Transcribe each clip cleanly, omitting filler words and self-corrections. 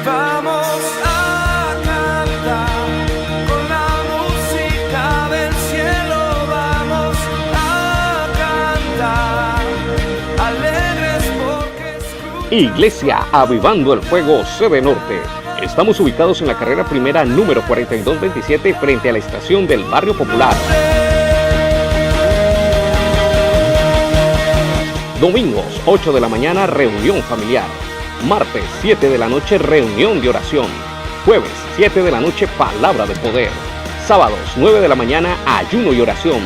Vamos a cantar con la música del cielo, vamos a cantar alegres porque Iglesia Avivando el Fuego Sede Norte. Estamos ubicados en la carrera primera número 4227 frente a la estación del Barrio Popular. Domingos 8 de la mañana reunión familiar. Martes 7 de la noche reunión de oración. Jueves 7 de la noche palabra de poder. Sábados 9 de la mañana ayuno y oración.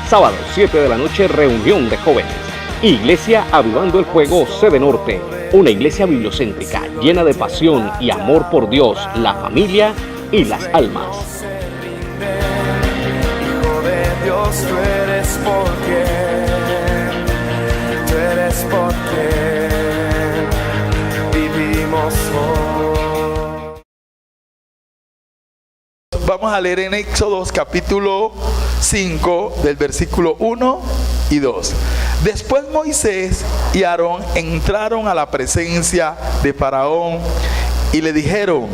Sábados 7 de la noche reunión de jóvenes. Iglesia Avivando el Fuego Sede Norte. Una iglesia bibliocéntrica llena de pasión y amor por Dios, la familia y las almas. Hijo de Dios, tú eres porque vivimos hoy. Vamos a leer en Éxodo capítulo 5 del versículo 1 y 2. Después Moisés y Aarón entraron a la presencia de Faraón y le dijeron: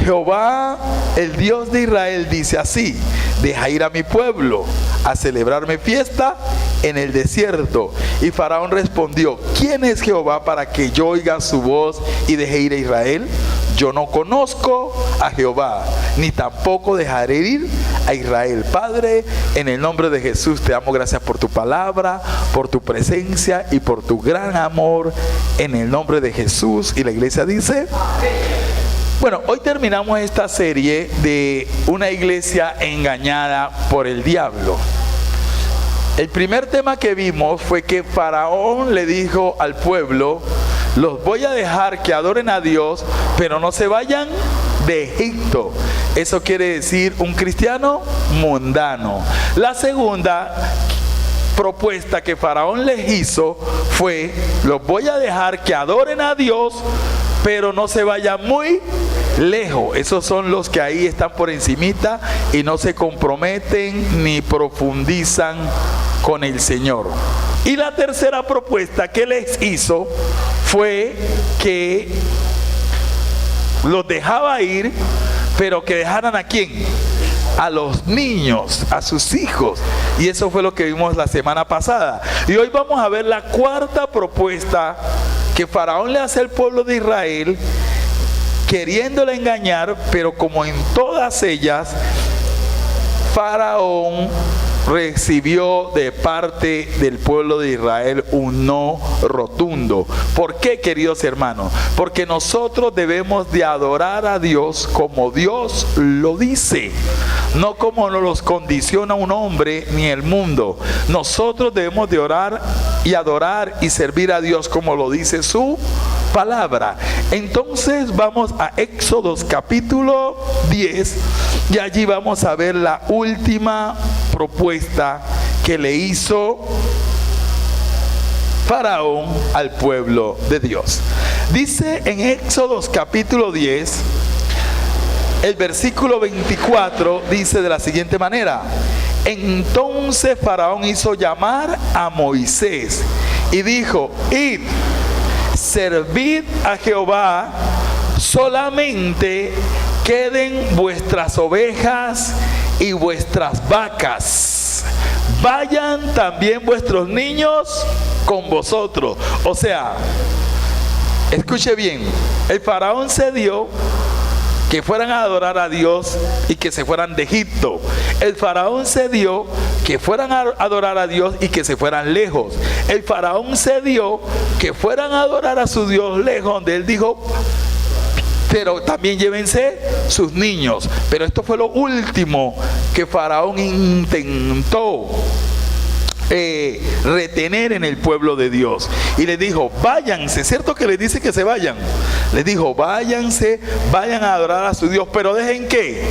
Jehová, el Dios de Israel, dice así: deja ir a mi pueblo a celebrarme fiesta en el desierto. Y Faraón respondió: ¿quién es Jehová para que yo oiga su voz y deje ir a Israel? Yo no conozco a Jehová, ni tampoco dejaré ir a Israel. Padre, en el nombre de Jesús te damos gracias por tu palabra, por tu presencia y por tu gran amor, en el nombre de Jesús. Y la iglesia dice: bueno, hoy terminamos esta serie de una iglesia engañada por el diablo. El primer tema que vimos fue que Faraón le dijo al pueblo: los voy a dejar que adoren a Dios, pero no se vayan de Egipto. Eso quiere decir un cristiano mundano. La segunda propuesta que Faraón les hizo fue: los voy a dejar que adoren a Dios, pero no se vayan muy lejos. Esos son los que ahí están por encimita y no se comprometen ni profundizan con el Señor. Y la tercera propuesta que les hizo fue que los dejaba ir, pero que dejaran ¿a quién? A los niños, a sus hijos. Y eso fue lo que vimos la semana pasada. Y hoy vamos a ver la cuarta propuesta que Faraón le hace al pueblo de Israel, queriéndole engañar, pero como en todas ellas, Faraón recibió de parte del pueblo de Israel un no rotundo. ¿Por qué, queridos hermanos? Porque nosotros debemos de adorar a Dios como Dios lo dice, no como nos los condiciona un hombre ni el mundo. Nosotros debemos de orar y adorar y servir a Dios como lo dice su palabra. Entonces vamos a Éxodo capítulo 10 y allí vamos a ver la última propuesta que le hizo Faraón al pueblo de Dios. Dice en Éxodo capítulo 10, el versículo 24, dice de la siguiente manera: entonces Faraón hizo llamar a Moisés y dijo: id, servid a Jehová, solamente queden vuestras ovejas y vuestras vacas, vayan también vuestros niños con vosotros. O sea, escuche bien, el faraón cedió que fueran a adorar a Dios y que se fueran de Egipto. El faraón cedió que fueran a adorar a Dios y que se fueran lejos. El faraón cedió que fueran a adorar a su Dios lejos, donde él dijo: pero también llévense sus niños. Pero esto fue lo último que Faraón intentó retener en el pueblo de Dios. Y les dijo: váyanse. ¿Cierto que les dice que se vayan? Les dijo: váyanse, vayan a adorar a su Dios, pero ¿dejen qué?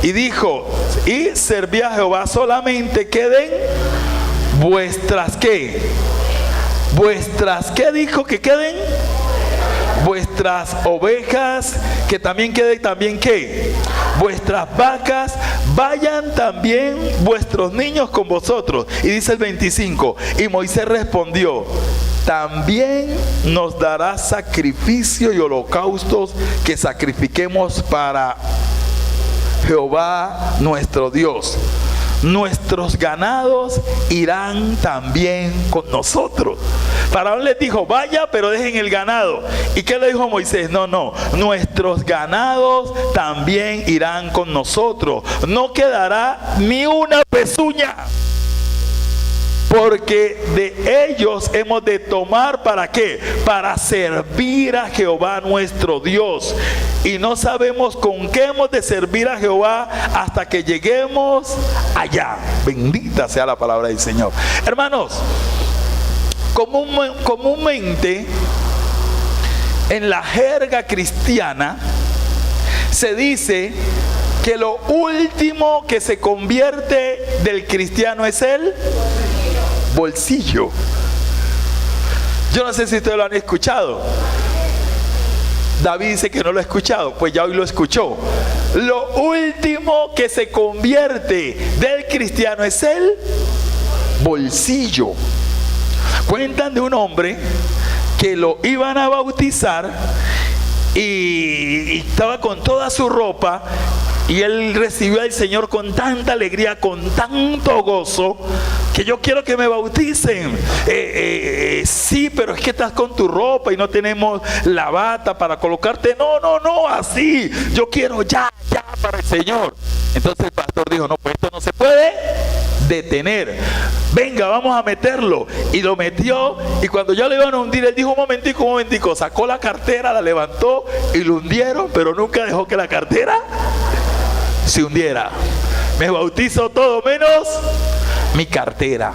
Y dijo: y serví a Jehová, solamente queden vuestras ¿qué? Vuestras ¿qué dijo que queden? Vuestras ovejas, que también quede también ¿qué? Vuestras vacas, vayan también vuestros niños con vosotros. Y dice el 25: y Moisés respondió: también nos dará sacrificio y holocaustos que sacrifiquemos para Jehová nuestro Dios. Nuestros ganados irán también con nosotros. Faraón les dijo, vaya, pero dejen el ganado. ¿Y qué le dijo Moisés? No, nuestros ganados también irán con nosotros. No quedará ni una pezuña, porque de ellos hemos de tomar, ¿para qué? Para servir a Jehová nuestro Dios. Y no sabemos con qué hemos de servir a Jehová hasta que lleguemos allá. Bendita sea la palabra del Señor. Hermanos, comúnmente en la jerga cristiana se dice que lo último que se convierte del cristiano es el bolsillo. Yo no sé si ustedes lo han escuchado. David dice que no lo ha escuchado, pues ya hoy lo escuchó. Lo último que se convierte del cristiano es el bolsillo. Cuentan de un hombre que lo iban a bautizar y estaba con toda su ropa, y él recibió al Señor con tanta alegría, con tanto gozo, que yo quiero que me bauticen. Sí, pero es que estás con tu ropa y no tenemos la bata para colocarte. No, así. Yo quiero ya para el Señor. Entonces el pastor dijo, no, pues esto no se puede detener. Venga, vamos a meterlo. Y lo metió, y cuando ya lo iban a hundir, él dijo, un momentico, sacó la cartera, la levantó y lo hundieron, pero nunca dejó que la cartera se hundiera. Me bautizo todo menos mi cartera.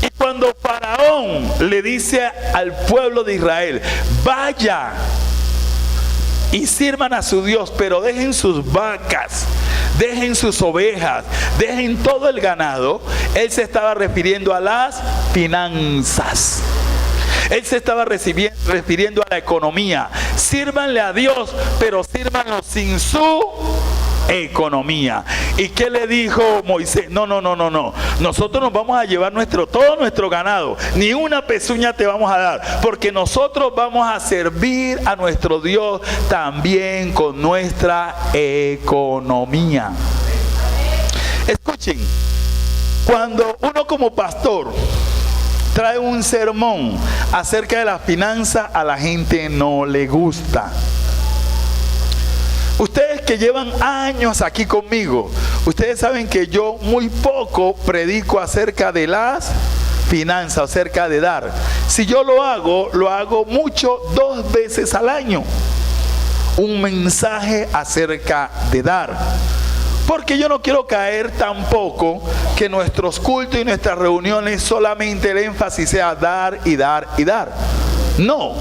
Y cuando Faraón le dice al pueblo de Israel, vaya y sirvan a su Dios, pero dejen sus vacas, dejen sus ovejas, dejen todo el ganado, él se estaba refiriendo a las finanzas. Él se estaba refiriendo a la economía. Sírvanle a Dios, pero sírvanlo sin su economía. ¿Y qué le dijo Moisés? No. Nosotros nos vamos a llevar todo nuestro ganado. Ni una pezuña te vamos a dar, porque nosotros vamos a servir a nuestro Dios también con nuestra economía. Escuchen, cuando uno como pastor trae un sermón acerca de la finanza, a la gente no le gusta. Ustedes que llevan años aquí conmigo, ustedes saben que yo muy poco predico acerca de las finanzas, acerca de dar. Si yo lo hago mucho, 2 veces al año. Un mensaje acerca de dar. Porque yo no quiero caer tampoco que nuestros cultos y nuestras reuniones solamente el énfasis sea dar y dar y dar. No.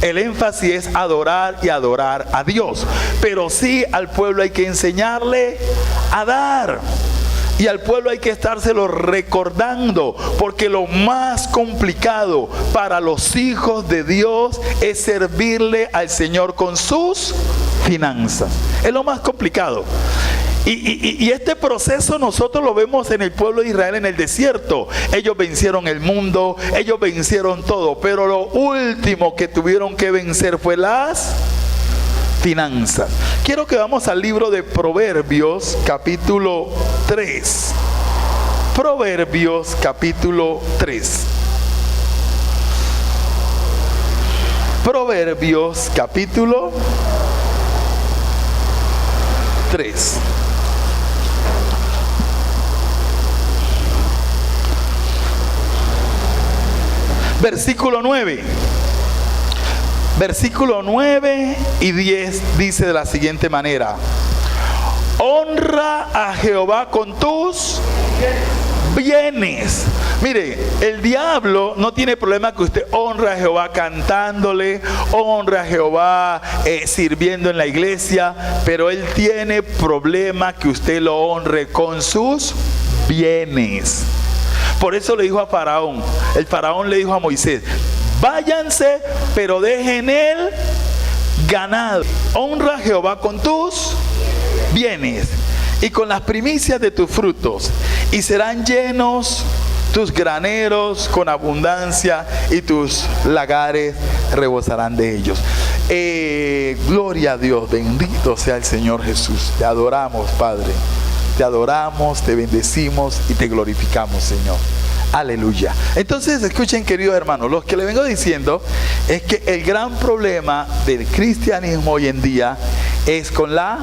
El énfasis es adorar y adorar a Dios. Pero sí, al pueblo hay que enseñarle a dar. Y al pueblo hay que estárselo recordando, porque lo más complicado para los hijos de Dios es servirle al Señor con sus finanzas. Es lo más complicado. Y este proceso nosotros lo vemos en el pueblo de Israel en el desierto. Ellos vencieron el mundo, ellos vencieron todo, pero lo último que tuvieron que vencer fue las finanzas. Quiero que vamos al libro de Proverbios capítulo 3. Proverbios capítulo 3. Proverbios capítulo 3. Versículo 9. Versículo 9 y 10 dice de la siguiente manera: honra a Jehová con tus bienes. Mire, el diablo no tiene problema que usted honre a Jehová cantándole, honre a Jehová sirviendo en la iglesia, pero él tiene problema que usted lo honre con sus bienes. Por eso le dijo a Faraón, el Faraón le dijo a Moisés: váyanse, pero dejen el ganado. Honra a Jehová con tus bienes y con las primicias de tus frutos, y serán llenos tus graneros con abundancia y tus lagares rebosarán de ellos. Gloria a Dios, bendito sea el Señor Jesús. Te adoramos, Padre. Te adoramos, te bendecimos y te glorificamos, Señor. Aleluya. Entonces, escuchen, queridos hermanos, lo que les vengo diciendo es que el gran problema del cristianismo hoy en día es con la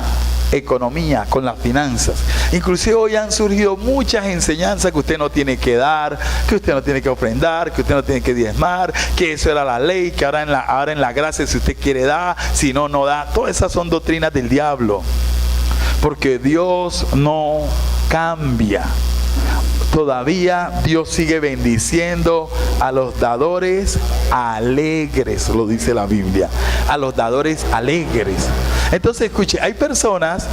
economía, con las finanzas. Inclusive hoy han surgido muchas enseñanzas que usted no tiene que dar, que usted no tiene que ofrendar, que usted no tiene que diezmar, que eso era la ley, que ahora en la gracia, si usted quiere dar, si no, no da. Todas esas son doctrinas del diablo, porque Dios no cambia. Todavía Dios sigue bendiciendo a los dadores alegres, lo dice la Biblia, a los dadores alegres. Entonces, escuche, hay personas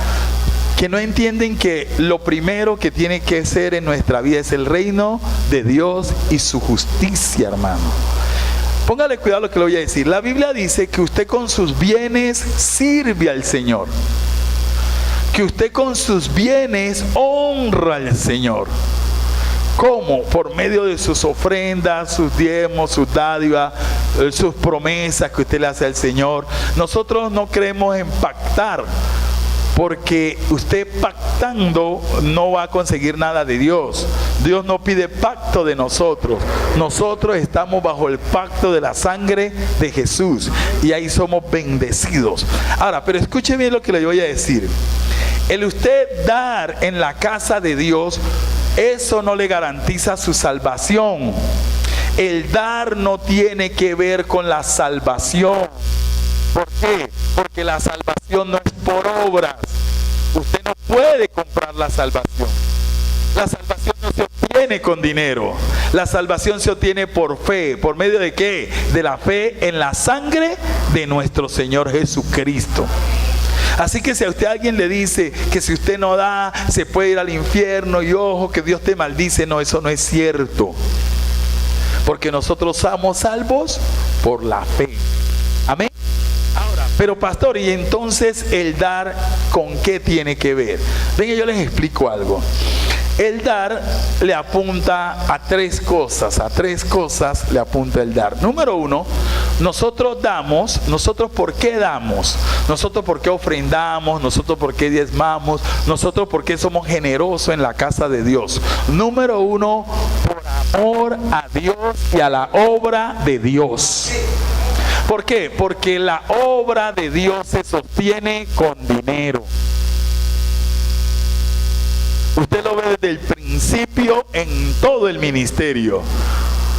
que no entienden que lo primero que tiene que ser en nuestra vida es el reino de Dios y su justicia, hermano. Póngale cuidado a lo que le voy a decir. La Biblia dice que usted con sus bienes sirve al Señor, que usted con sus bienes honra al Señor. ¿Cómo? Por medio de sus ofrendas, sus diezmos, sus dádivas, sus promesas que usted le hace al Señor. Nosotros no creemos en pactar, porque usted pactando no va a conseguir nada de Dios. Dios no pide pacto de nosotros. Nosotros estamos bajo el pacto de la sangre de Jesús y ahí somos bendecidos. Ahora, pero escuche bien lo que le voy a decir. El usted dar en la casa de Dios, eso no le garantiza su salvación. El dar no tiene que ver con la salvación. ¿Por qué? Porque la salvación no es por obras. Usted no puede comprar la salvación. La salvación no se obtiene con dinero. La salvación se obtiene por fe. ¿Por medio de qué? De la fe en la sangre de nuestro Señor Jesucristo. Así que si a usted alguien le dice que si usted no da, se puede ir al infierno y ojo, que Dios te maldice, no, eso no es cierto. Porque nosotros somos salvos por la fe. Amén. Ahora, pero pastor, ¿y entonces el dar con qué tiene que ver? Venga, yo les explico algo. El dar le apunta a tres cosas le apunta el dar. Número uno, nosotros damos. ¿Nosotros por qué damos? Nosotros por qué ofrendamos, nosotros por qué diezmamos, nosotros por qué somos generosos en la casa de Dios. Número uno, por amor a Dios y a la obra de Dios. ¿Por qué? Porque la obra de Dios se sostiene con dinero. Usted lo ve desde el principio en todo el ministerio.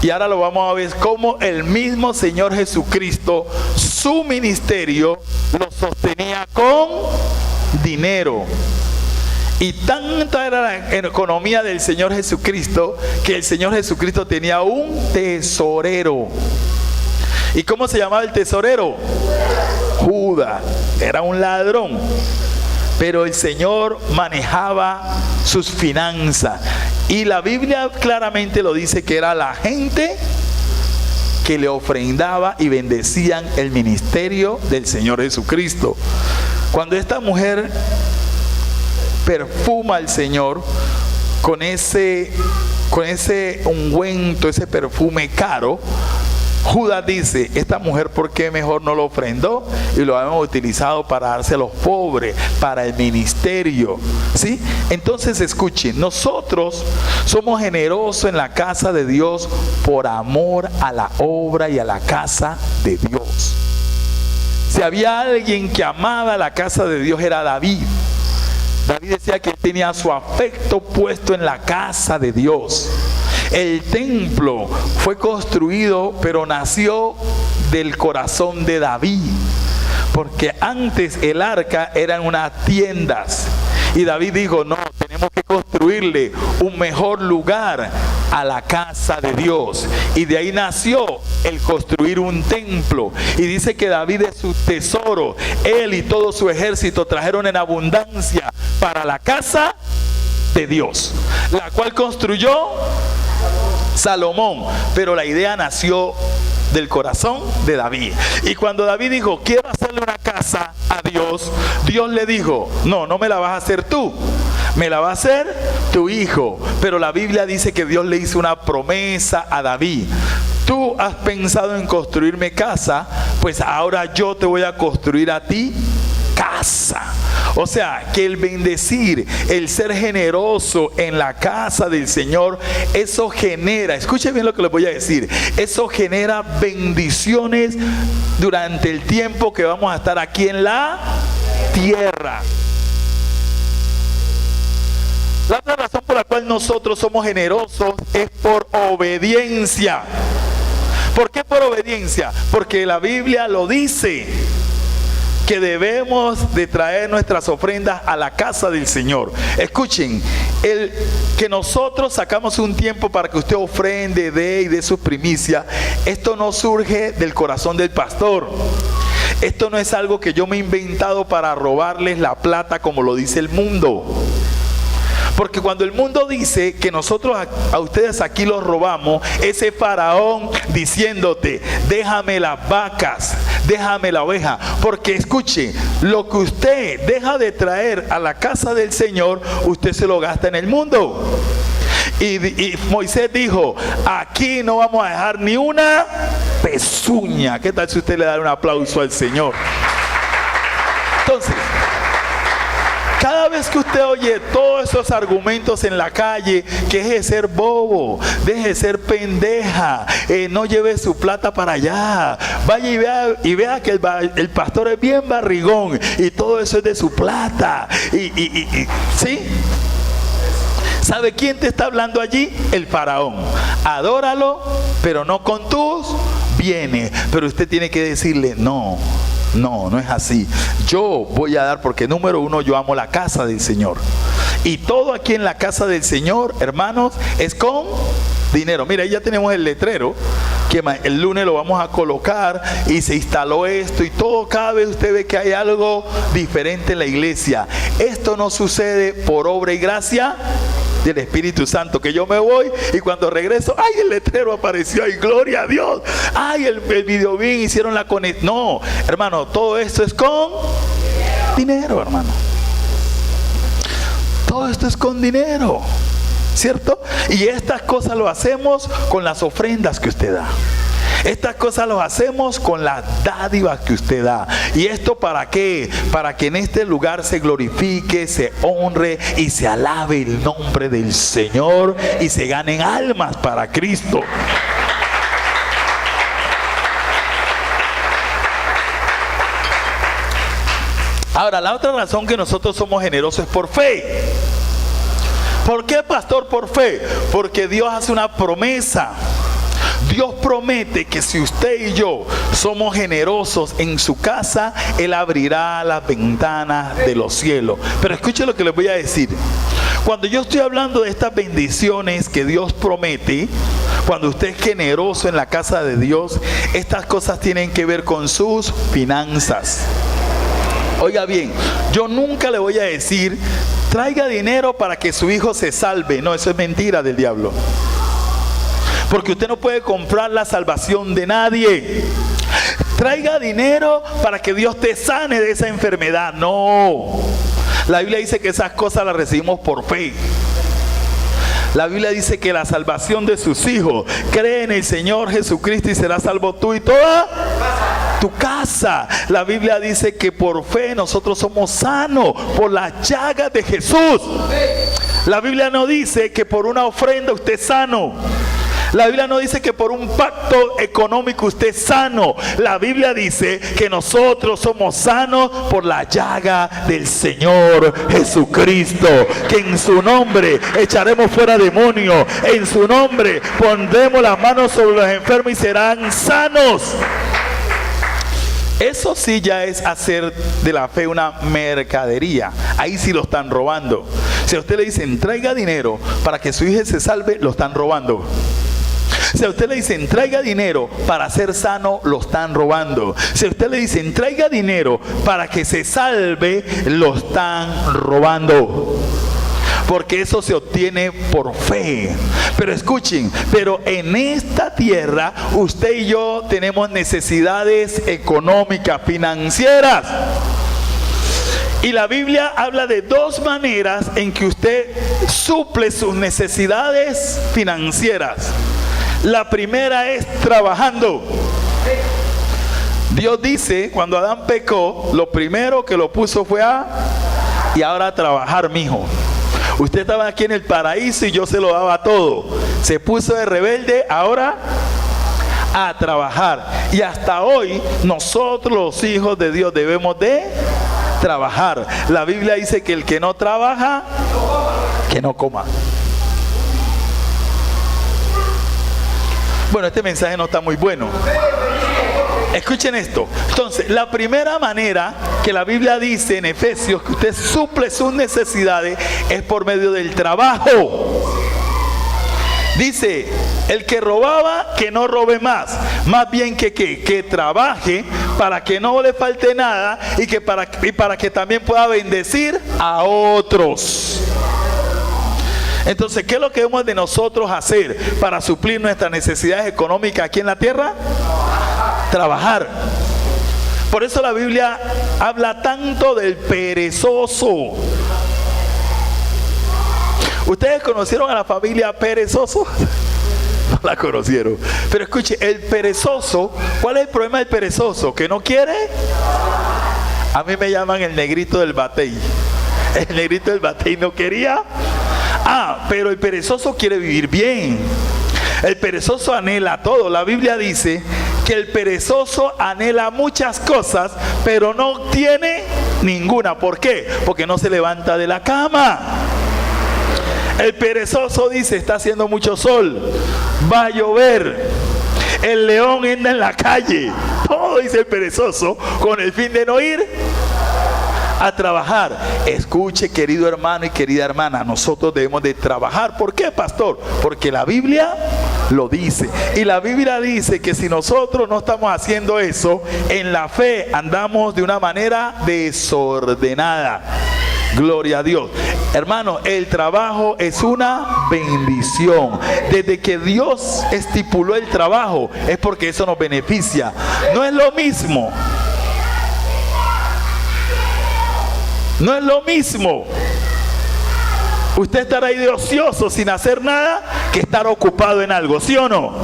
Y ahora lo vamos a ver cómo el mismo Señor Jesucristo, su ministerio lo sostenía con dinero. Y tanta era la economía del Señor Jesucristo que el Señor Jesucristo tenía un tesorero. ¿Y cómo se llamaba el tesorero? Judas. Era un ladrón. Pero el Señor manejaba sus finanzas. Y la Biblia claramente lo dice, que era la gente que le ofrendaba y bendecían el ministerio del Señor Jesucristo. Cuando esta mujer perfuma al Señor con ese ungüento, ese perfume caro, Judas dice, esta mujer, ¿por qué mejor no lo ofrendó? Y lo habíamos utilizado para darse a los pobres, para el ministerio, ¿sí? Entonces, escuchen, nosotros somos generosos en la casa de Dios por amor a la obra y a la casa de Dios. Si había alguien que amaba la casa de Dios, era David. David decía que él tenía su afecto puesto en la casa de Dios. El templo fue construido, pero nació del corazón de David, porque antes el arca eran unas tiendas y David dijo, no, tenemos que construirle un mejor lugar a la casa de Dios, y de ahí nació el construir un templo. Y dice que David, de su tesoro, él y todo su ejército trajeron en abundancia para la casa de Dios, la cual construyó Salomón, pero la idea nació del corazón de David. Y cuando David dijo, quiero hacerle una casa a Dios, Dios le dijo, no, no me la vas a hacer tú, me la va a hacer tu hijo. Pero la Biblia dice que Dios le hizo una promesa a David. Tú has pensado en construirme casa, pues ahora yo te voy a construir a ti casa. O sea, que el bendecir, el ser generoso en la casa del Señor, eso genera, escuche bien lo que les voy a decir, eso genera bendiciones durante el tiempo que vamos a estar aquí en la tierra. La otra razón por la cual nosotros somos generosos es por obediencia. ¿Por qué por obediencia? Porque la Biblia lo dice, que debemos de traer nuestras ofrendas a la casa del Señor. Escuchen, el que nosotros sacamos un tiempo para que usted ofrende, dé y dé sus primicias, esto no surge del corazón del pastor. Esto no es algo que yo me he inventado para robarles la plata como lo dice el mundo. Porque cuando el mundo dice que nosotros a ustedes aquí los robamos, ese faraón diciéndote, déjame las vacas, déjame la oveja. Porque escuche, lo que usted deja de traer a la casa del Señor, usted se lo gasta en el mundo. Y Moisés dijo, aquí no vamos a dejar ni una pezuña. ¿Qué tal si usted le da un aplauso al Señor? Entonces, cada vez que usted oye todos esos argumentos en la calle, que deje de ser bobo, deje de ser pendeja, no lleve su plata para allá, vaya y vea que el pastor es bien barrigón y todo eso es de su plata. ¿Sí? ¿Sabe quién te está hablando allí? El faraón. Adóralo, pero no con tus bienes. Pero usted tiene que decirle, no es así. Yo voy a dar porque número uno, yo amo la casa del Señor. Y todo aquí en la casa del Señor, hermanos, es con dinero. Mira, ahí ya tenemos el letrero, que el lunes lo vamos a colocar y se instaló esto y todo. Cada vez usted ve que hay algo diferente en la iglesia. Esto no sucede por obra y gracia del Espíritu Santo, que yo me voy y cuando regreso, ¡ay! El letrero apareció, ¡ay! ¡Gloria a Dios! ¡Ay! El video bien, hicieron la conexión. No, hermano, todo esto es con dinero, hermano. Todo esto es con dinero, ¿cierto? Y estas cosas lo hacemos con las ofrendas que usted da. Estas cosas las hacemos con las dádivas que usted da. ¿Y esto para qué? Para que en este lugar se glorifique, se honre y se alabe el nombre del Señor y se ganen almas para Cristo. Ahora, la otra razón que nosotros somos generosos es por fe. ¿Por qué, pastor? Por fe. Porque Dios hace una promesa. Dios promete que si usted y yo somos generosos en su casa, Él abrirá las ventanas de los cielos. Pero escuche lo que les voy a decir. Cuando yo estoy hablando de estas bendiciones que Dios promete, cuando usted es generoso en la casa de Dios, estas cosas tienen que ver con sus finanzas. Oiga bien, yo nunca le voy a decir, traiga dinero para que su hijo se salve. No, eso es mentira del diablo. Porque usted no puede comprar la salvación de nadie. Traiga dinero para que Dios te sane de esa enfermedad. No. La Biblia dice que esas cosas las recibimos por fe. La Biblia dice que la salvación de sus hijos, cree en el Señor Jesucristo y serás salvo tú y toda tu casa. La Biblia dice que por fe nosotros somos sanos por las llagas de Jesús. La Biblia no dice que por una ofrenda usted es sano. La Biblia no dice que por un pacto económico usted es sano. La Biblia dice que nosotros somos sanos por la llaga del Señor Jesucristo. Que en su nombre echaremos fuera demonios. En su nombre pondremos las manos sobre los enfermos y serán sanos. Eso sí ya es hacer de la fe una mercadería. Ahí sí lo están robando. Si a usted le dicen traiga dinero para que su hija se salve, lo están robando. Si a usted le dicen traiga dinero para ser sano, lo están robando. Si a usted le dicen traiga dinero para que se salve, lo están robando. Porque eso se obtiene por fe. Pero escuchen, pero en esta tierra usted y yo tenemos necesidades económicas, financieras. Y la Biblia habla de dos maneras en que usted suple sus necesidades financieras. La primera es trabajando. Dios dice, cuando Adán pecó, lo primero que lo puso fue y ahora a trabajar, mijo. Usted estaba aquí en el paraíso y yo se lo daba todo. Se puso de rebelde, ahora a trabajar. Y hasta hoy nosotros los hijos de Dios debemos de trabajar. La Biblia dice que el que no trabaja, que no coma. Bueno, este mensaje no está muy bueno. Escuchen esto. Entonces, la primera manera que la Biblia dice en Efesios que usted suple sus necesidades es por medio del trabajo. Dice, el que robaba, que no robe más. Más bien que trabaje para que no le falte nada y para que también pueda bendecir a otros. Entonces, ¿qué es lo que debemos de nosotros hacer para suplir nuestras necesidades económicas aquí en la tierra? Trabajar. Por eso la Biblia habla tanto del perezoso. ¿Ustedes conocieron a la familia Perezoso? No la conocieron. Pero escuche, el perezoso, ¿cuál es el problema del perezoso? ¿Que no quiere? A mí me llaman el negrito del batey. El negrito del batey no quería. Pero el perezoso quiere vivir bien. El perezoso anhela todo. La Biblia dice que el perezoso anhela muchas cosas, pero no obtiene ninguna. ¿Por qué? Porque no se levanta de la cama. El perezoso dice, está haciendo mucho sol, va a llover, el león anda en la calle. Todo dice el perezoso con el fin de no ir a trabajar. Escuche, querido hermano y querida hermana, nosotros debemos de trabajar. ¿Por qué, pastor? Porque la Biblia lo dice. Y la Biblia dice que si nosotros no estamos haciendo eso, en la fe andamos de una manera desordenada. Gloria a Dios. Hermano, el trabajo es una bendición. Desde que Dios estipuló el trabajo, es porque eso nos beneficia. No es lo mismo. No es lo mismo usted estar ahí de ocioso sin hacer nada que estar ocupado en algo, ¿sí o no?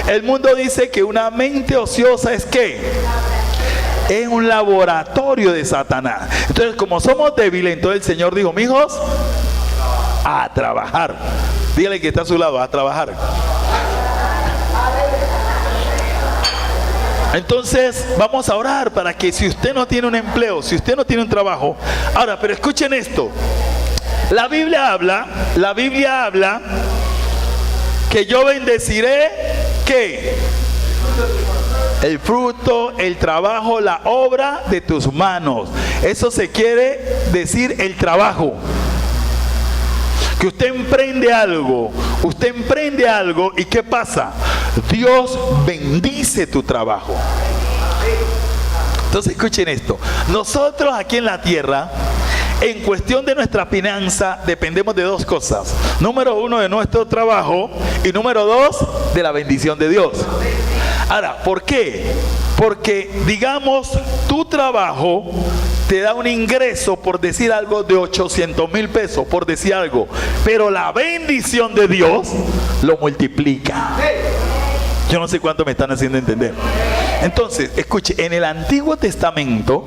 El mundo dice que una mente ociosa es ¿qué? Es un laboratorio de Satanás. Entonces, como somos débiles, entonces el Señor dijo, mijos, a trabajar. Dígale que está a su lado, a trabajar. Entonces vamos a orar para que si usted no tiene un empleo, si usted no tiene un trabajo. Ahora, pero escuchen esto. La Biblia habla que yo bendeciré ¿qué? El fruto, el trabajo, la obra de tus manos. Eso se quiere decir el trabajo. Que usted emprende algo y ¿qué pasa? Dios bendice tu trabajo. Entonces escuchen esto. Nosotros aquí en la tierra, en cuestión de nuestra finanza, dependemos de dos cosas. Número uno, de nuestro trabajo, y número dos, de la bendición de Dios. Ahora, ¿por qué? Porque, digamos, tu trabajo te da un ingreso, por decir algo, de 800,000 pesos, por decir algo. Pero la bendición de Dios lo multiplica. Yo no sé cuánto me están haciendo entender. Entonces, escuche, en el Antiguo Testamento,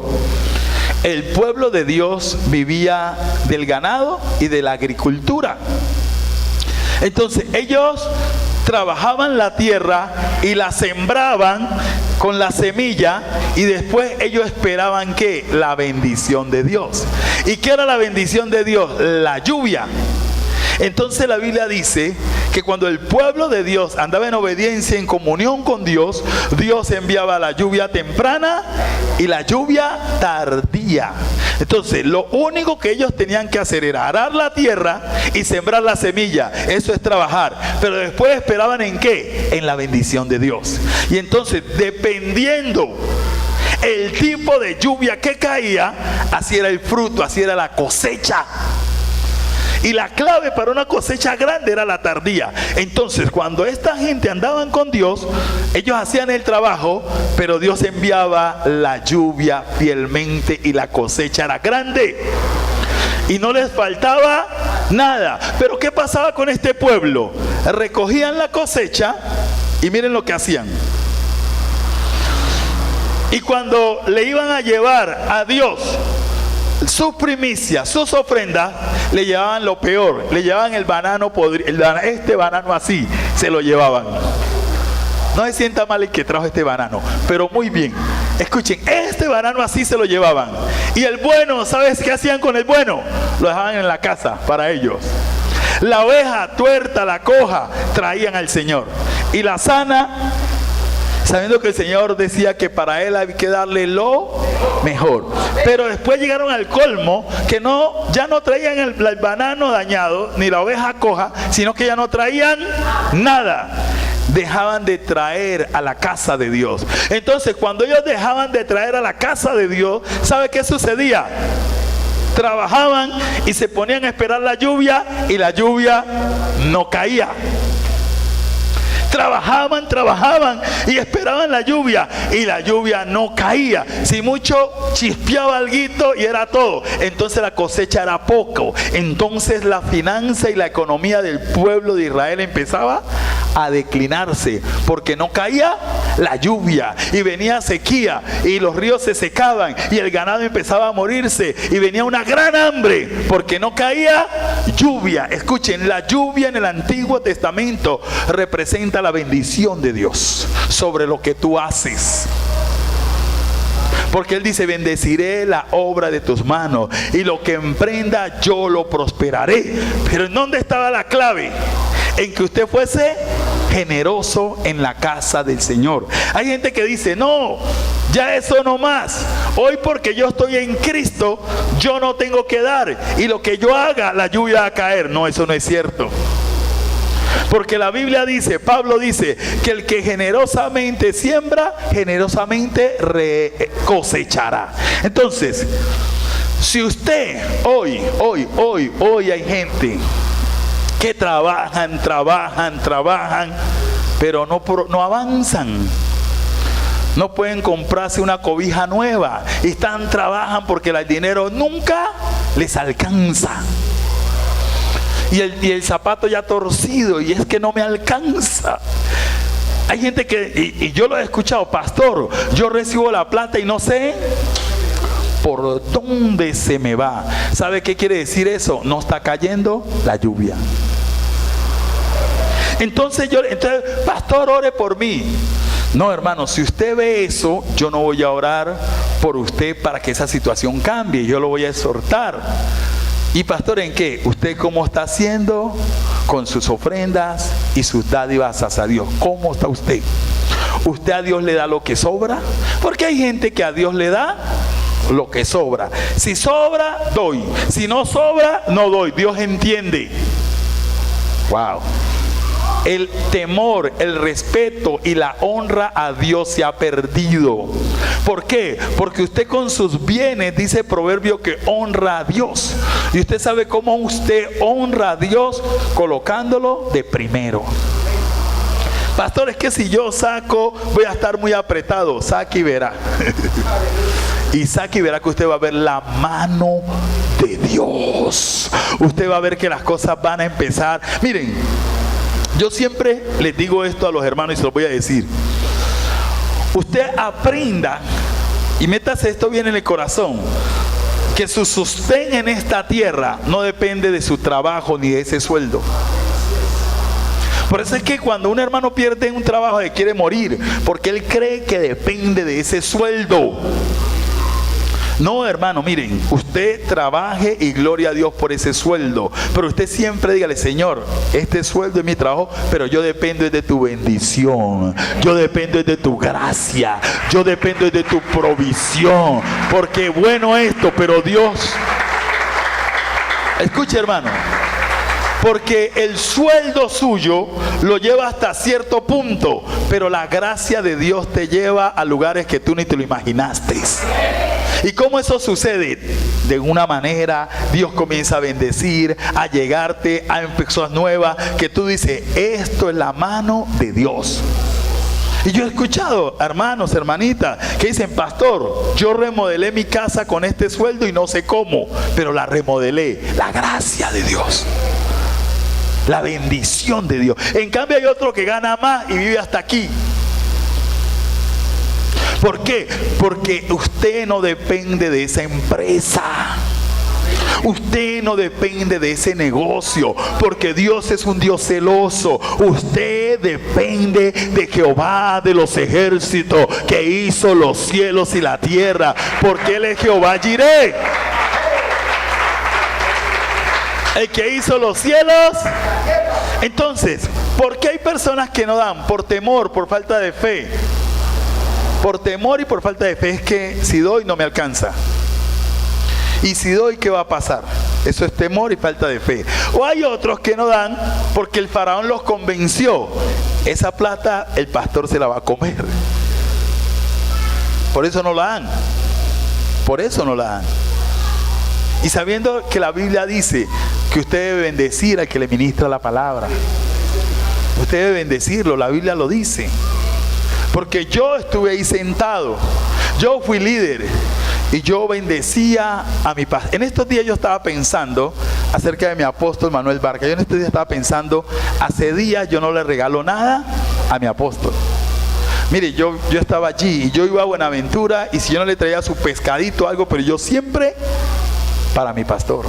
el pueblo de Dios vivía del ganado y de la agricultura. Entonces, ellos trabajaban la tierra y la sembraban con la semilla, y después ellos esperaban ¿qué? La bendición de Dios. ¿Y qué era la bendición de Dios? La lluvia. Entonces la Biblia dice que cuando el pueblo de Dios andaba en obediencia, en comunión con Dios, Dios enviaba la lluvia temprana y la lluvia tardía. Entonces lo único que ellos tenían que hacer era arar la tierra y sembrar la semilla. Eso es trabajar. Pero después esperaban ¿en qué? En la bendición de Dios. Y entonces, dependiendo el tipo de lluvia que caía, así era el fruto, así era la cosecha. Y la clave para una cosecha grande era la tardía. Entonces, cuando esta gente andaban con Dios, ellos hacían el trabajo, pero Dios enviaba la lluvia fielmente y la cosecha era grande. Y no les faltaba nada. Pero ¿qué pasaba con este pueblo? Recogían la cosecha y miren lo que hacían. Y cuando le iban a llevar a Dios sus primicias, sus ofrendas, le llevaban lo peor. Le llevaban el banano podrido, este banano así, se lo llevaban. No se sienta mal el que trajo este banano, pero muy bien. Escuchen, este banano así se lo llevaban. Y el bueno, ¿sabes qué hacían con el bueno? Lo dejaban en la casa para ellos. La oveja tuerta, la coja, traían al Señor. Y la sana, sabiendo que el Señor decía que para él hay que darle lo mejor. Pero después llegaron al colmo, que ya no traían el banano dañado, ni la oveja coja, sino que ya no traían nada. Dejaban de traer a la casa de Dios. Entonces, cuando ellos dejaban de traer a la casa de Dios, ¿sabe qué sucedía? Trabajaban y se ponían a esperar la lluvia, y la lluvia no caía. Trabajaban y esperaban la lluvia, y la lluvia no caía. Si mucho, chispeaba alguito y era todo. Entonces la cosecha era poco. Entonces la finanza y la economía del pueblo de Israel empezaba a declinarse, porque no caía la lluvia y venía sequía y los ríos se secaban y el ganado empezaba a morirse y venía una gran hambre porque no caía lluvia. Escuchen, la lluvia en el Antiguo Testamento representa la bendición de Dios sobre lo que tú haces. Porque Él dice: bendeciré la obra de tus manos, y lo que emprenda yo lo prosperaré. Pero ¿en dónde estaba la clave? En que usted fuese generoso en la casa del Señor. Hay gente que dice: no, ya eso no más. Hoy, porque yo estoy en Cristo, yo no tengo que dar, y lo que yo haga, la lluvia va a caer. No, eso no es cierto. Porque la Biblia dice, Pablo dice, que el que generosamente siembra, generosamente cosechará. Entonces, si usted hoy hay gente que trabajan, pero no avanzan. No pueden comprarse una cobija nueva y trabajan porque el dinero nunca les alcanza. Y el zapato ya torcido, y es que no me alcanza. Hay gente que, y yo lo he escuchado: pastor, yo recibo la plata y no sé por dónde se me va. ¿Sabe qué quiere decir eso? No está cayendo la lluvia. Entonces, pastor, ore por mí. No, hermano, si usted ve eso, yo no voy a orar por usted para que esa situación cambie. Yo lo voy a exhortar. Y pastor, ¿en qué? ¿Usted cómo está haciendo con sus ofrendas y sus dádivas hacia Dios? ¿Cómo está usted? ¿Usted a Dios le da lo que sobra? Porque hay gente que a Dios le da lo que sobra. Si sobra, doy. Si no sobra, no doy. Dios entiende. Wow. El temor, el respeto y la honra a Dios se ha perdido. ¿Por qué? Porque usted con sus bienes, dice Proverbio, que honra a Dios. Y usted sabe cómo usted honra a Dios: colocándolo de primero. Pastor, es que si yo saco, voy a estar muy apretado. Saque y verá. Y saque y verá que usted va a ver la mano de Dios. Usted va a ver que las cosas van a empezar. Miren, yo siempre les digo esto a los hermanos y se lo voy a decir. Usted aprenda y métase esto bien en el corazón, que su sostén en esta tierra no depende de su trabajo ni de ese sueldo. Por eso es que cuando un hermano pierde un trabajo, le quiere morir, porque él cree que depende de ese sueldo. No, hermano, miren, usted trabaje y gloria a Dios por ese sueldo, pero usted siempre dígale: Señor, este sueldo es mi trabajo, pero yo dependo de tu bendición, yo dependo de tu gracia, yo dependo de tu provisión, porque bueno esto, pero Dios, escuche, hermano, porque el sueldo suyo lo lleva hasta cierto punto, pero la gracia de Dios te lleva a lugares que tú ni te lo imaginaste. ¿Y cómo eso sucede? De una manera, Dios comienza a bendecir, a llegarte a personas nuevas, que tú dices, esto es la mano de Dios. Y yo he escuchado hermanos, hermanitas, que dicen, pastor, yo remodelé mi casa con este sueldo y no sé cómo, pero la remodelé. La gracia de Dios, la bendición de Dios. En cambio hay otro que gana más y vive hasta aquí. ¿Por qué? Porque usted no depende de esa empresa. Usted no depende de ese negocio, porque Dios es un Dios celoso. Usted depende de Jehová de los ejércitos, que hizo los cielos y la tierra, porque Él es Jehová Jireh, el que hizo los cielos. Entonces, ¿por qué hay personas que no dan? Por temor, por falta de fe. Por temor y por falta de fe. Es que si doy no me alcanza. Y si doy, ¿qué va a pasar? Eso es temor y falta de fe. O hay otros que no dan porque el faraón los convenció. Esa plata el pastor se la va a comer. Por eso no la dan. Por eso no la dan. Y sabiendo que la Biblia dice que usted debe bendecir al que le ministra la palabra. Usted debe bendecirlo, la Biblia lo dice. Porque yo estuve ahí sentado. Yo fui líder. Y yo bendecía a mi pastor. En estos días yo estaba pensando acerca de mi apóstol Manuel Barca. Yo en estos días estaba pensando, hace días yo no le regalo nada a mi apóstol. Mire, yo estaba allí y yo iba a Buenaventura y si yo no le traía su pescadito o algo, pero yo siempre para mi pastor.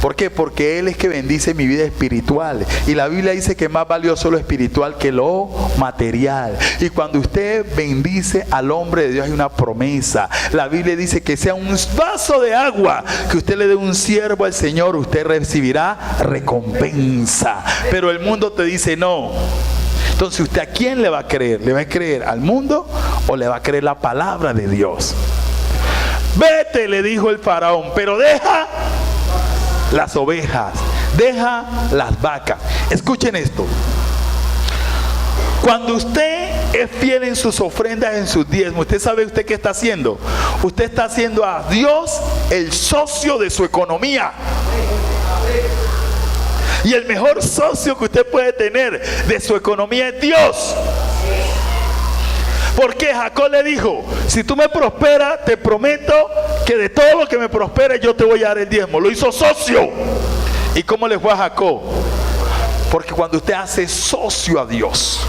¿Por qué? Porque Él es que bendice mi vida espiritual. Y la Biblia dice que es más valioso lo espiritual que lo material. Y cuando usted bendice al hombre de Dios hay una promesa. La Biblia dice que sea un vaso de agua que usted le dé un siervo al Señor, usted recibirá recompensa. Pero el mundo te dice no. Entonces, ¿usted a quién le va a creer? ¿Le va a creer al mundo o le va a creer la palabra de Dios? Vete, le dijo el faraón, pero deja las ovejas, deja las vacas. Escuchen esto. Cuando usted es fiel en sus ofrendas, en sus diezmos, ¿usted sabe usted qué está haciendo? Usted está haciendo a Dios el socio de su economía. Y el mejor socio que usted puede tener de su economía es Dios. Porque Jacob le dijo, si tú me prosperas, te prometo que de todo lo que me prospere yo te voy a dar el diezmo. Lo hizo socio. ¿Y cómo le fue a Jacob? Porque cuando usted hace socio a Dios.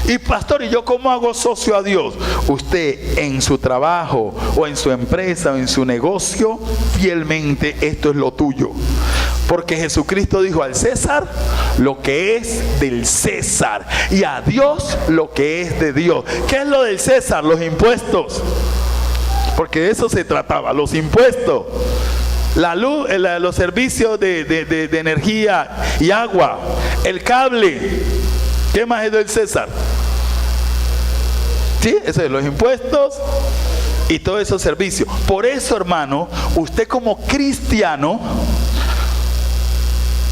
Y pastor, ¿y yo cómo hago socio a Dios? Usted en su trabajo o en su empresa o en su negocio, fielmente esto es lo tuyo. Porque Jesucristo dijo al César lo que es del César y a Dios lo que es de Dios. ¿Qué es lo del César? Los impuestos. Porque de eso se trataba, los impuestos. La luz, los servicios de energía y agua, el cable. ¿Qué más es del César? ¿Sí? Eso es los impuestos y todos esos servicios. Por eso, hermano, usted como cristiano,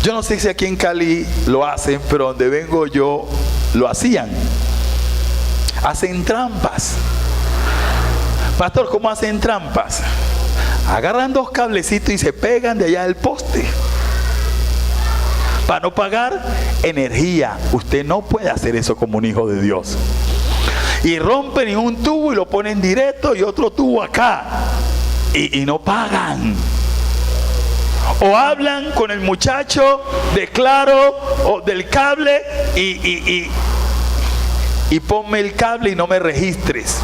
yo no sé si aquí en Cali lo hacen, pero donde vengo yo lo hacían. Hacen trampas. Pastor, ¿cómo hacen trampas? Agarran dos cablecitos y se pegan de allá del poste. Para no pagar energía. Usted no puede hacer eso como un hijo de Dios. Y rompen un tubo y lo ponen directo y otro tubo acá. Y no pagan. O hablan con el muchacho de Claro o del cable y ponme el cable y no me registres.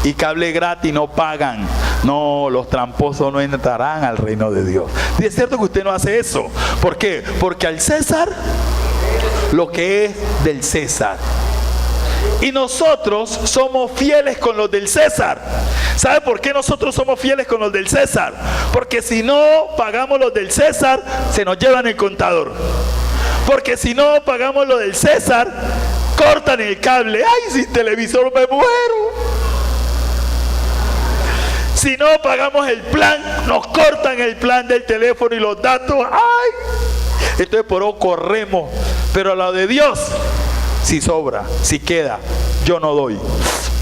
Y cable gratis, no pagan. No, los tramposos no entrarán al reino de Dios. Y es cierto que usted no hace eso. ¿Por qué? Porque al César lo que es del César. Y nosotros somos fieles con los del César. ¿Sabe por qué nosotros somos fieles con los del César? Porque si no pagamos los del César, se nos llevan el contador. Porque si no pagamos los del César, cortan el cable. ¡Ay, sin televisor me muero! Si no pagamos el plan, nos cortan el plan del teléfono y los datos. ¡Ay! Entonces por eso corremos. Pero a lo de Dios, si sobra, si queda, yo no doy.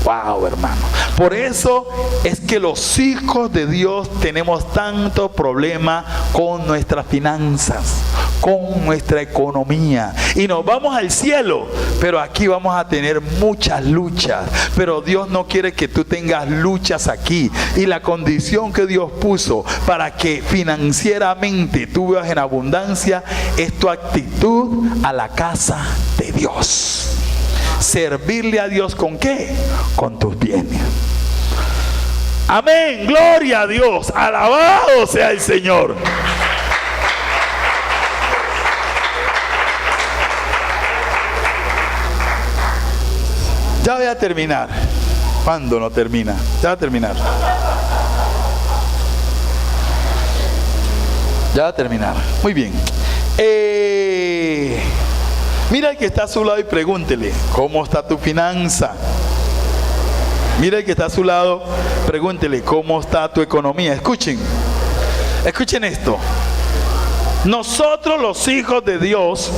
Wow, hermano. Por eso es que los hijos de Dios tenemos tanto problema con nuestras finanzas, con nuestra economía. Y nos vamos al cielo, pero aquí vamos a tener muchas luchas. Pero Dios no quiere que tú tengas luchas aquí. Y la condición que Dios puso para que financieramente tú vivas en abundancia es tu actitud a la casa de Dios. Servirle a Dios ¿con qué? Con tus bienes. Amén, gloria a Dios, alabado sea el Señor. Ya voy a terminar. ¿Cuándo no termina? Ya va a terminar. Ya va a terminar. Muy bien. Mira el que está a su lado y pregúntele, ¿cómo está tu finanza? Mira el que está a su lado, pregúntele, ¿cómo está tu economía? Escuchen esto. Nosotros los hijos de Dios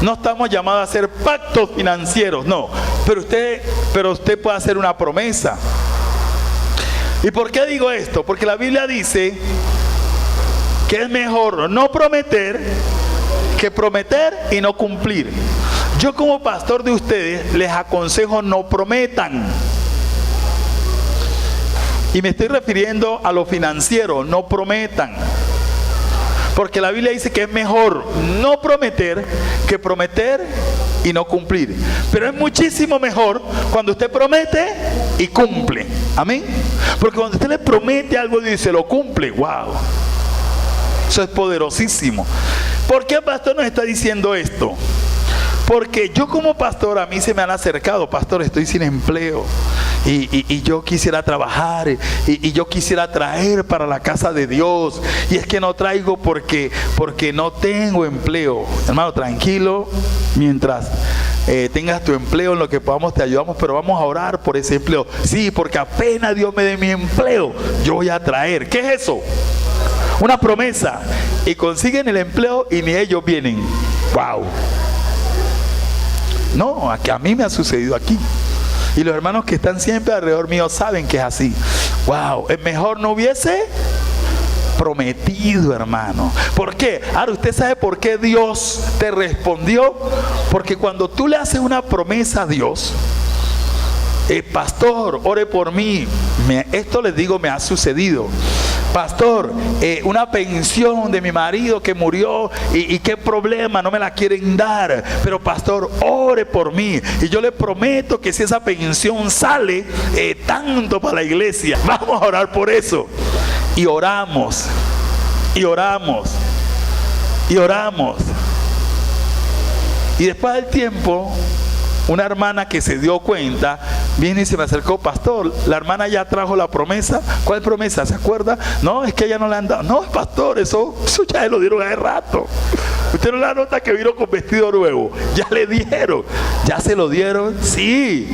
no estamos llamados a hacer pactos financieros, no. Pero usted puede hacer una promesa. ¿Y por qué digo esto? Porque la Biblia dice que es mejor no prometer que prometer y no cumplir. Yo como pastor de ustedes les aconsejo no prometan. Y me estoy refiriendo a lo financiero, no prometan. Porque la Biblia dice que es mejor no prometer que prometer y no cumplir. Pero es muchísimo mejor cuando usted promete y cumple. Amén. Porque cuando usted le promete algo y se lo cumple, wow. Eso es poderosísimo. ¿Por qué el pastor nos está diciendo esto? Porque yo como pastor, a mí se me han acercado, pastor, estoy sin empleo y yo quisiera trabajar y yo quisiera traer para la casa de Dios, y es que no traigo porque no tengo empleo. Hermano, tranquilo, mientras tengas tu empleo, en lo que podamos te ayudamos, pero vamos a orar por ese empleo. Sí, porque apenas Dios me dé mi empleo, yo voy a traer. ¿Qué es eso? Una promesa. Y consiguen el empleo y ni ellos vienen. Wow. No, a mí me ha sucedido aquí. Y los hermanos que están siempre alrededor mío saben que es así. Wow, es mejor no hubiese prometido, hermano. ¿Por qué? Ahora, ¿usted sabe por qué Dios te respondió? Porque cuando tú le haces una promesa a Dios, pastor, ore por mí. Esto les digo, me ha sucedido. Pastor, una pensión de mi marido que murió y qué problema, no me la quieren dar. Pero pastor, ore por mí. Y yo le prometo que si esa pensión sale, tanto para la iglesia, vamos a orar por eso. Y oramos, y oramos, y oramos. Y después del tiempo, una hermana que se dio cuenta viene y se me acercó, pastor, la hermana ya trajo la promesa. ¿Cuál promesa? ¿Se acuerda? No, es que ella no le han dado. No, pastor, eso ya se lo dieron hace rato. Usted no la nota que vino con vestido nuevo. Ya le dieron. ¿Ya se lo dieron? Sí.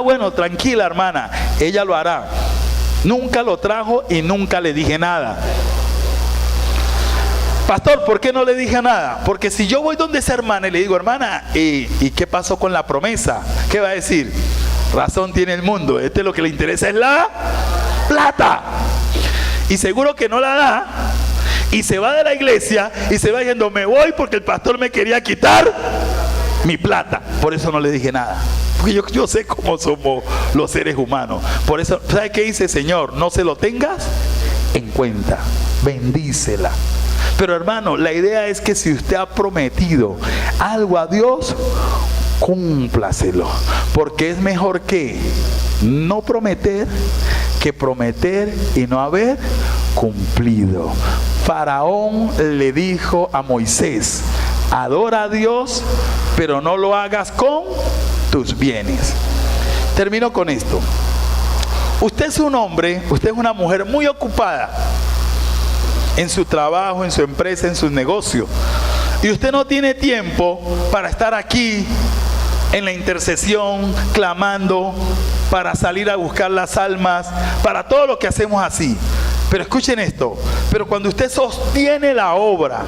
Bueno, tranquila, hermana, ella lo hará. Nunca lo trajo y nunca le dije nada. Pastor, ¿por qué no le dije nada? Porque si yo voy donde esa hermana y le digo, hermana, ¿y qué pasó con la promesa? ¿Qué va a decir? Razón tiene el mundo, lo que le interesa es la plata. Y seguro que no la da, y se va de la iglesia y se va diciendo, me voy porque el pastor me quería quitar mi plata. Por eso no le dije nada. Porque yo sé cómo somos los seres humanos. Por eso, ¿sabe qué dice el Señor? No se lo tengas en cuenta, bendícela. Pero hermano, la idea es que si usted ha prometido algo a Dios, cúmplaselo. Porque es mejor que no prometer que prometer y no haber cumplido. Faraón le dijo a Moisés, adora a Dios, pero no lo hagas con tus bienes. Termino con esto. Usted es un hombre, usted es una mujer muy ocupada en su trabajo, en su empresa, en sus negocios, y usted no tiene tiempo para estar aquí en la intercesión, clamando, para salir a buscar las almas, para todo lo que hacemos así. Pero escuchen esto, pero cuando usted sostiene la obra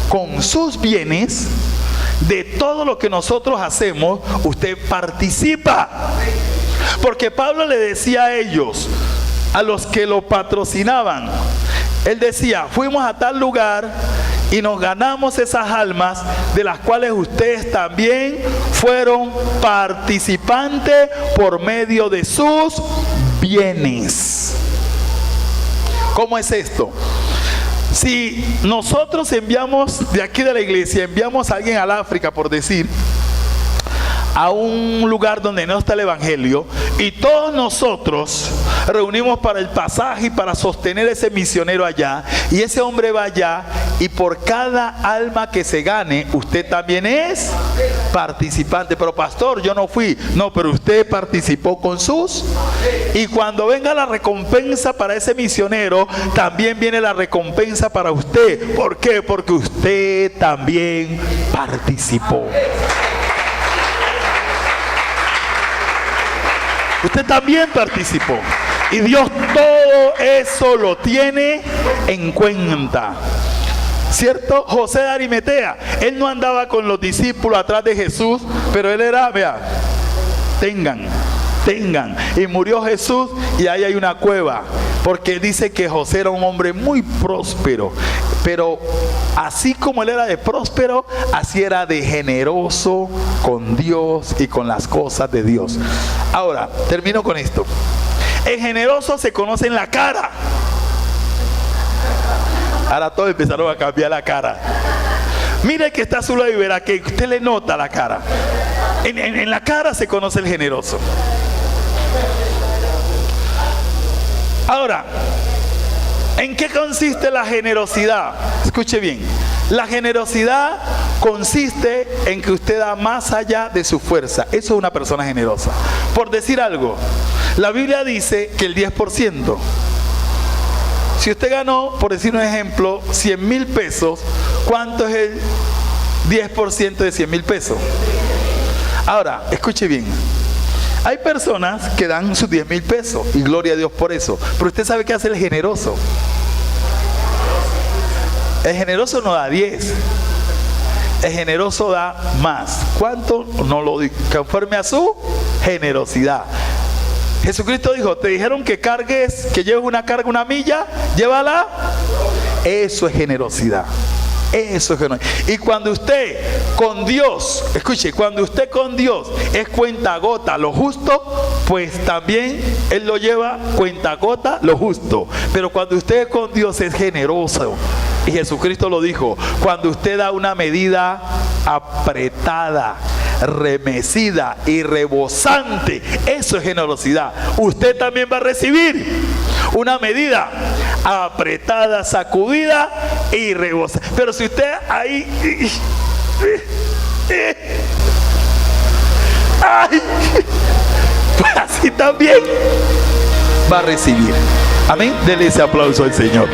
con sus bienes, de todo lo que nosotros hacemos, usted participa. Porque Pablo le decía a ellos, a los que lo patrocinaban, él decía, fuimos a tal lugar y nos ganamos esas almas de las cuales ustedes también fueron participantes por medio de sus bienes. ¿Cómo es esto? Si nosotros enviamos de aquí de la iglesia, enviamos a alguien al África, por decir, a un lugar donde no está el evangelio, y todos nosotros reunimos para el pasaje y para sostener ese misionero allá, y ese hombre va allá, y por cada alma que se gane, usted también es participante. Pero pastor, yo no fui. No, pero usted participó con sus, y cuando venga la recompensa para ese misionero, también viene la recompensa para usted. ¿Por qué? Porque usted también participó. Usted también participó. Y Dios todo eso lo tiene en cuenta. ¿Cierto? José de Arimatea, él no andaba con los discípulos atrás de Jesús, pero él era, vea, tengan. Y murió Jesús y ahí hay una cueva. Porque dice que José era un hombre muy próspero. Pero así como él era de próspero, así era de generoso con Dios y con las cosas de Dios. Ahora, termino con esto. El generoso se conoce en la cara. Ahora todos empezaron a cambiar la cara. Mire que está a su lado y verá que usted le nota la cara. En la cara se conoce el generoso. Ahora, ¿en qué consiste la generosidad? Escuche bien. La generosidad consiste en que usted da más allá de su fuerza. Eso es una persona generosa. Por decir algo, la Biblia dice que el 10%. Si usted ganó, por decir un ejemplo, 100,000 pesos, ¿cuánto es el 10% de 100,000 pesos? Ahora, escuche bien. Hay personas que dan sus 10,000 pesos y gloria a Dios por eso. Pero usted sabe qué hace el generoso. El generoso no da 10. El generoso da más. ¿Cuánto? No lo digo. Conforme a su generosidad. Jesucristo dijo, te dijeron que cargues, que lleves una carga, una milla, llévala. Eso es generosidad. Eso es generosidad. Y cuando usted con Dios, escuche, cuando usted con Dios es cuentagota lo justo, pues también Él lo lleva cuentagota lo justo. Pero cuando usted con Dios es generoso, y Jesucristo lo dijo, cuando usted da una medida apretada, remecida y rebosante, eso es generosidad. Usted también va a recibir una medida apretada, sacudida y rebosante. Pero si usted ahí pues así también va a recibir. Amén. Dele ese aplauso al Señor.